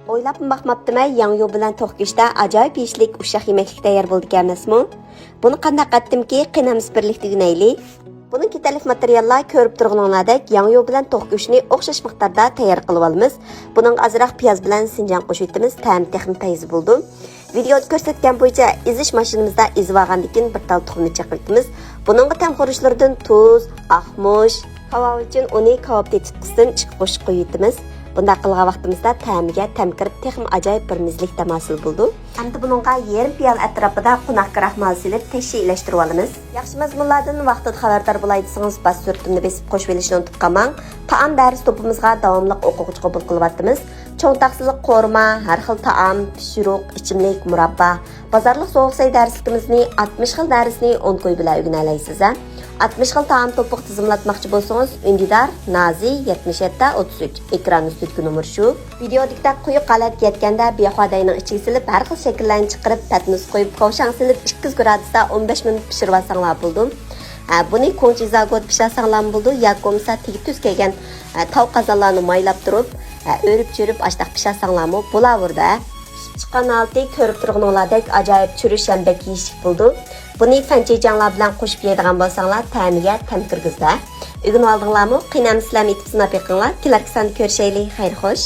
O'ylab baxmaptimi, yangi bilan to'q go'shtda ajoyib yeyishlik ushaq yemeklik tayyor bo'ldi emasmi? Buni qanday qatdimki, qinamiz birlikda günaylik. Buning ketalik materiallar ko'rib turganinglardek yangi bilan to'q go'shtni o'xshash miqdorda tayyor qilib olamiz. Buning azroq piyoz bilan sinjan qo'shib etamiz, ta'm texnik tayyiz bo'ldi. Videoda ko'rsatgan bo'yicha izish mashinamizda ezib olgandan keyin bir tal tuxumni chaqirtamiz. Buningga tam xurishlardan tuz, ahmosh, kavob uchun uni kavob tetitqisidan chiqib qo'shib qo'yamiz. Bunda qilgan vaqtimizda ta'miga tamkirib texim ajoyib bir mizlik tamosil bo'ldi. Endi buningga yarim piyol atrofida qunaq kraxmal silib tashkillashtirib olamiz. Yaxshi mazmunlardan vaqtida xabardor bo'laydisangiz bas surtimni besib qo'shib olishni unutib qolmang. Taom dars to'pimizga davomli o'quvchi qabul qilyapmiz. Cho'ng taqsiliq qo'rma, har xil taom, pishiriq, ichimlik, murabba, bozorlik sovuq say darsligimizni 60 xil darsni 10 qo'y bilan o'rganalaysiz. 60 xil taom to'piq tizimlatmoqchi bo'lsangiz, Undidar Nazi 7733 ekran ustidagi nomer shu. Videodagi quyuq qalat ketganda behodayning ichiga silib, har xil shakllarni chiqarib, patnis qo'yib, qovshang silib 200 gradusda 15 minut pishirib olsanglar bo'ldi. Buni konchizagot pishirsanlar bo'ldi, yoki bo'lmasa tegib tuz kelgan tav qozonlarni maylab turib, o'rib-cho'rib ashtaq pishirsanlarmi bo'laverdi. Chiqqan olti ko'rib turganinglardek ajoyib churish ham bek yeyishlik bo'ldi. Buni fanchejanglar bilan qo'shib yeydigan bo'lsanglar, ta'miga tam kirgizdi. O'rganib oldinglarmi? Qiynam sizlarni etib sinab yiqinglar. Kelarki sonni ko'rishaylik. Xayr xo'sh.